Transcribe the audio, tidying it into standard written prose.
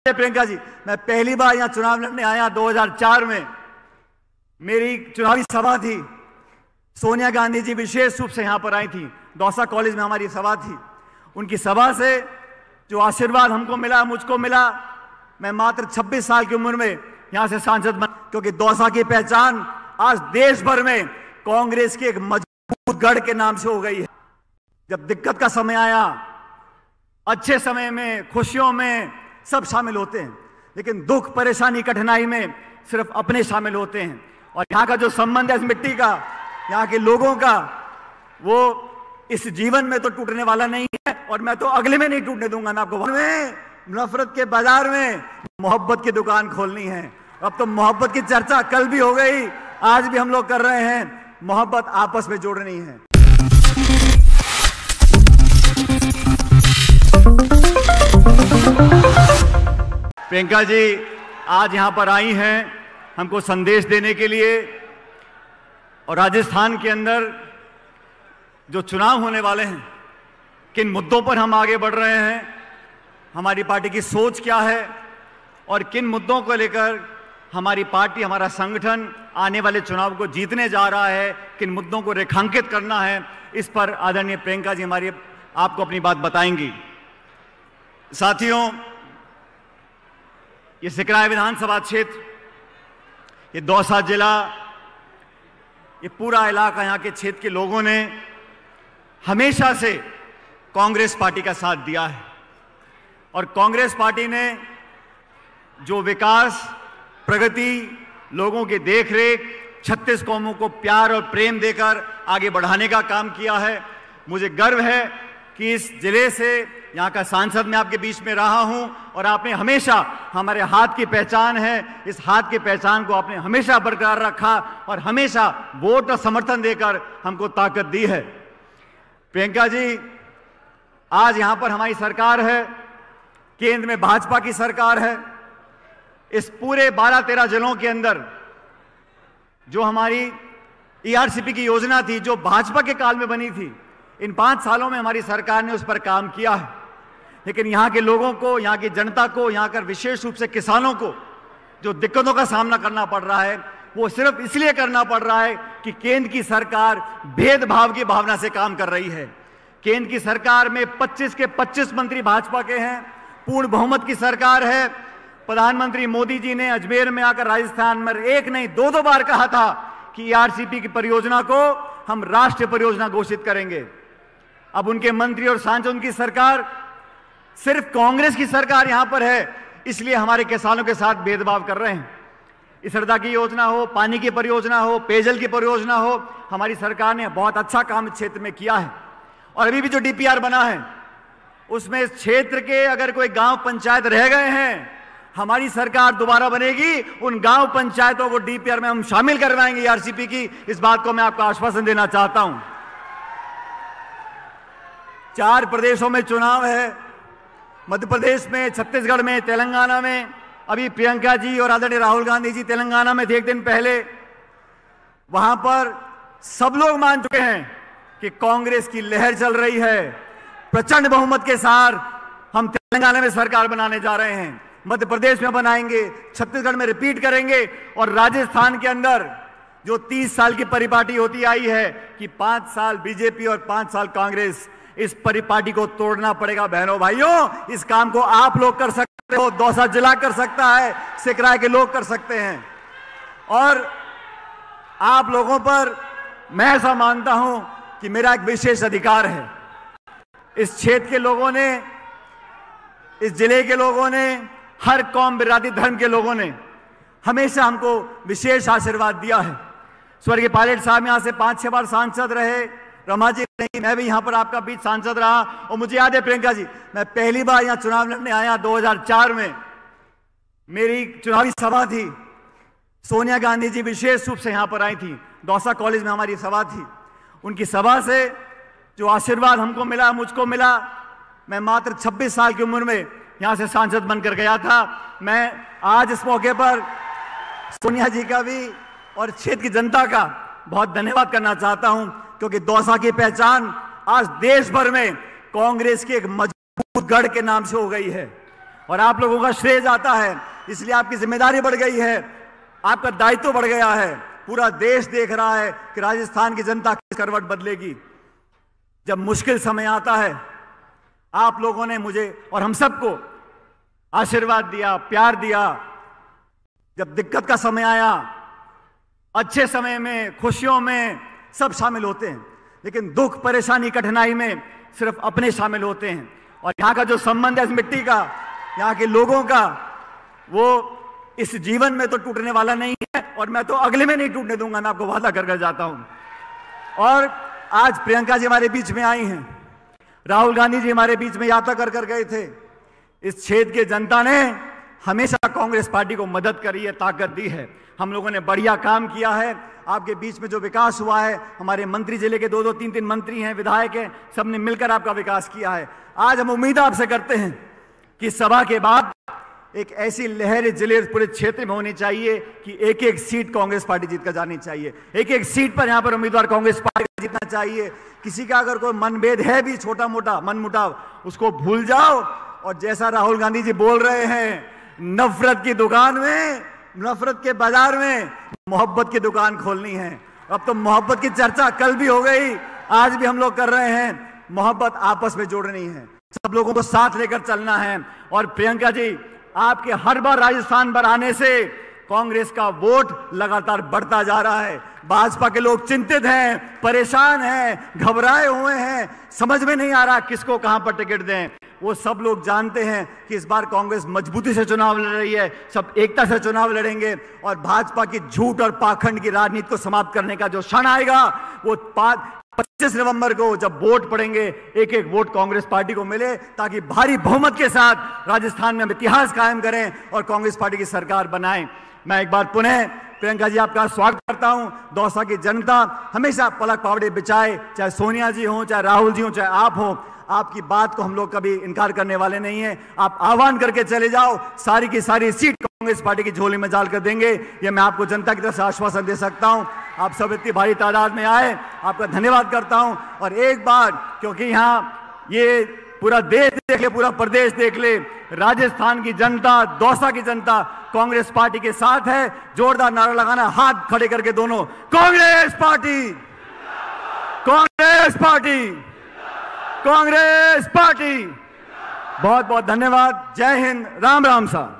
प्रियंका जी, मैं पहली बार यहाँ चुनाव लड़ने आया 2004 में। मेरी चुनावी सभा थी। सोनिया गांधी जी विशेष रूप से यहाँ पर आई थी। दौसा कॉलेज में हमारी सभा थी। उनकी सभा से जो आशीर्वाद हमको मिला, मुझको मिला, मैं मात्र 26 साल की उम्र में यहाँ से सांसद बन, क्योंकि दौसा की पहचान आज देश भर में कांग्रेस के एक मजबूत गढ़ के नाम से हो गई है। जब दिक्कत का समय आया, अच्छे समय में, खुशियों में सब शामिल होते हैं, लेकिन दुख, परेशानी, कठिनाई में सिर्फ अपने शामिल होते हैं। और यहाँ का जो संबंध है इस मिट्टी का, यहाँ के लोगों का, वो इस जीवन में तो टूटने वाला नहीं है और मैं तो अगले में नहीं टूटने दूंगा। मैं आपको में नफरत के बाजार में मोहब्बत की दुकान खोलनी है। अब तो मोहब्बत की चर्चा कल भी हो गई, आज भी हम लोग कर रहे हैं। मोहब्बत आपस में जोड़नी है। प्रियंका जी आज यहां पर आई हैं हमको संदेश देने के लिए। और राजस्थान के अंदर जो चुनाव होने वाले हैं, किन मुद्दों पर हम आगे बढ़ रहे हैं, हमारी पार्टी की सोच क्या है और किन मुद्दों को लेकर हमारी पार्टी, हमारा संगठन आने वाले चुनाव को जीतने जा रहा है, किन मुद्दों को रेखांकित करना है, इस पर आदरणीय प्रियंका जी हमारी आपको अपनी बात बताएंगी। साथियों, ये सिकराय विधानसभा क्षेत्र, ये दौसा जिला, ये पूरा इलाका, यहाँ के क्षेत्र के लोगों ने हमेशा से कांग्रेस पार्टी का साथ दिया है। और कांग्रेस पार्टी ने जो विकास, प्रगति, लोगों की देखरेख, 36 कौमों को प्यार और प्रेम देकर आगे बढ़ाने का काम किया है, मुझे गर्व है कि इस जिले से यहाँ का सांसद मैं आपके बीच में रहा हूँ और आपने हमेशा, हमारे हाथ की पहचान है, इस हाथ की पहचान को आपने हमेशा बरकरार रखा और हमेशा वोट और समर्थन देकर हमको ताकत दी है। प्रियंका जी, आज यहाँ पर हमारी सरकार है, केंद्र में भाजपा की सरकार है। इस पूरे 12-13 जिलों के अंदर जो हमारी ईआरसीपी की योजना थी, जो भाजपा के काल में बनी थी, इन 5 सालों में हमारी सरकार ने उस पर काम किया है। लेकिन यहाँ के लोगों को, यहाँ की जनता को, यहाँ कर विशेष रूप से किसानों को जो दिक्कतों का सामना करना पड़ रहा है, वो सिर्फ इसलिए करना पड़ रहा है कि केंद्र की सरकार भेदभाव की भावना से काम कर रही है। केंद्र की सरकार में 25 के 25 मंत्री भाजपा के हैं, पूर्ण बहुमत की सरकार है। प्रधानमंत्री मोदी जी ने अजमेर में आकर राजस्थान में एक नहीं 2 बार कहा था कि ईआरसीपी की परियोजना को हम राष्ट्रीय परियोजना घोषित करेंगे। अब उनके मंत्री और सांसद, उनकी सरकार, सिर्फ कांग्रेस की सरकार यहां पर है, इसलिए हमारे किसानों के साथ भेदभाव कर रहे हैं। इसरदा की योजना हो, पानी की परियोजना हो, पेयजल की परियोजना हो, हमारी सरकार ने बहुत अच्छा काम इस क्षेत्र में किया है। और अभी भी जो डीपीआर बना है, उसमें इस क्षेत्र के अगर कोई गांव पंचायत रह गए हैं, हमारी सरकार दोबारा बनेगी, उन गांव पंचायतों को डीपीआर में हम शामिल करवाएंगे ईआरसीपी की। इस बात को मैं आपको आश्वासन देना चाहता हूं। 4 प्रदेशों में चुनाव है, मध्य प्रदेश में, छत्तीसगढ़ में, तेलंगाना में। अभी प्रियंका जी और आदरणीय राहुल गांधी जी तेलंगाना में थे एक दिन पहले। वहां पर सब लोग मान चुके हैं कि कांग्रेस की लहर चल रही है। प्रचंड बहुमत के साथ हम तेलंगाना में सरकार बनाने जा रहे हैं, मध्य प्रदेश में बनाएंगे, छत्तीसगढ़ में रिपीट करेंगे। और राजस्थान के अंदर जो 30 साल की परिपाटी होती आई है कि 5 साल बीजेपी और 5 साल कांग्रेस, इस परिपाटी को तोड़ना पड़ेगा। बहनों भाइयों, इस काम को आप लोग कर सकते हो, दौसा जिला कर सकता है, सिकराय के लोग कर सकते हैं। और आप लोगों पर मैं ऐसा मानता हूं कि मेरा एक विशेष अधिकार है। इस क्षेत्र के लोगों ने, इस जिले के लोगों ने, हर कौम, बिरादरी, धर्म के लोगों ने हमेशा हमको विशेष आशीर्वाद दिया है। स्वर्गीय पायलट साहब यहां से 5-6 बार सांसद रहे, रमा जी नहीं, मैं भी यहां पर आपका बीच सांसद रहा। और मुझे याद है प्रियंका जी, मैं पहली बार यहां चुनाव लड़ने आया 2004 में। मेरी चुनावी सभा थी। सोनिया गांधी जी विशेष रूप से यहां पर आई थी। दौसा कॉलेज में हमारी सभा थी। उनकी सभा से जो आशीर्वाद हमको मिला, मुझको मिला, मैं मात्र 26 साल की उम्र में यहां से सांसद बनकर गया था। मैं आज इस मौके पर सोनिया जी का भी और क्षेत्र की जनता का बहुत धन्यवाद करना चाहता हूं, क्योंकि दौसा की पहचान आज देश भर में कांग्रेस के एक मजबूत गढ़ के नाम से हो गई है। और आप लोगों का श्रेय जाता है, इसलिए आपकी जिम्मेदारी बढ़ गई है, आपका दायित्व बढ़ गया है। पूरा देश देख रहा है कि राजस्थान की जनता किस करवट बदलेगी। जब मुश्किल समय आता है, आप लोगों ने मुझे और हम सबको आशीर्वाद दिया, प्यार दिया। जब दिक्कत का समय आया, अच्छे समय में, खुशियों में सब शामिल होते हैं, लेकिन दुख, परेशानी, कठिनाई में सिर्फ अपने शामिल होते हैं। और यहाँ का जो संबंध है इस मिट्टी का, यहाँ के लोगों का, वो इस जीवन में तो टूटने वाला नहीं है और मैं तो अगले में नहीं टूटने दूंगा, मैं आपको वादा कर जाता हूं। और आज प्रियंका जी हमारे बीच में आई हैं, राहुल गांधी जी हमारे बीच में यात्रा कर गए थे। इस क्षेत्र की जनता ने हमेशा कांग्रेस पार्टी को मदद करी है, ताकत दी है। हम लोगों ने बढ़िया काम किया है। आपके बीच में जो विकास हुआ है, हमारे मंत्री, जिले के 2-2, 3-3 मंत्री हैं, विधायक हैं, सबने मिलकर आपका विकास किया है। आज हम उम्मीद आपसे करते हैं कि सभा के बाद एक ऐसी लहर जिले पूरे क्षेत्र में होनी चाहिए कि एक एक सीट कांग्रेस पार्टी जीत कर जानी चाहिए। एक एक सीट पर यहां पर उम्मीदवार कांग्रेस पार्टी जीतना चाहिए। किसी का अगर कोई मनभेद है भी, छोटा मोटा मनमुटाव, उसको भूल जाओ। और जैसा राहुल गांधी जी बोल रहे हैं, नफरत की दुकान में, नफरत के बाजार में मोहब्बत की दुकान खोलनी है। अब तो मोहब्बत की चर्चा कल भी हो गई, आज भी हम लोग कर रहे हैं। मोहब्बत आपस में जोड़नी है, सब लोगों को साथ लेकर चलना है। और प्रियंका जी, आपके हर बार राजस्थान पर आने से कांग्रेस का वोट लगातार बढ़ता जा रहा है। भाजपा के लोग चिंतित हैं, परेशान हैं, घबराए हुए हैं, समझ में नहीं आ रहा किसको कहां पर टिकट दें। वो सब लोग जानते हैं कि इस बार कांग्रेस मजबूती से चुनाव लड़ रही है, सब एकता से चुनाव लड़ेंगे और भाजपा की झूठ और पाखंड की राजनीति को समाप्त करने का जो क्षण आएगा, वो 25 नवंबर को जब वोट पड़ेंगे, एक एक वोट कांग्रेस पार्टी को मिले, ताकि भारी बहुमत के साथ राजस्थान में हम इतिहास कायम करें और कांग्रेस पार्टी की सरकार बनाएं। मैं एक बार पुनः प्रियंका जी आपका स्वागत करता हूं। दौसा की जनता हमेशा पलक पावड़े बिछाए, चाहे सोनिया जी हों, चाहे राहुल जी हों, चाहे आप हों, आपकी बात को हम लोग कभी इनकार करने वाले नहीं हैं। आप आह्वान करके चले जाओ, सारी की सारी सीट कांग्रेस पार्टी की झोली में डाल कर देंगे, ये मैं आपको जनता की तरफ से आश्वासन दे सकता हूं। आप सब इतनी भारी तादाद में आए, आपका धन्यवाद करता हूं। और एक बार, क्योंकि यहाँ ये पूरा देश देख ले, पूरा प्रदेश देख ले, राजस्थान की जनता, दौसा की जनता कांग्रेस पार्टी के साथ है। जोरदार नारा लगाना, हाथ खड़े करके दोनों, Congress party, Congress party, Congress party. बहुत बहुत धन्यवाद। जय हिंद, राम राम साहब।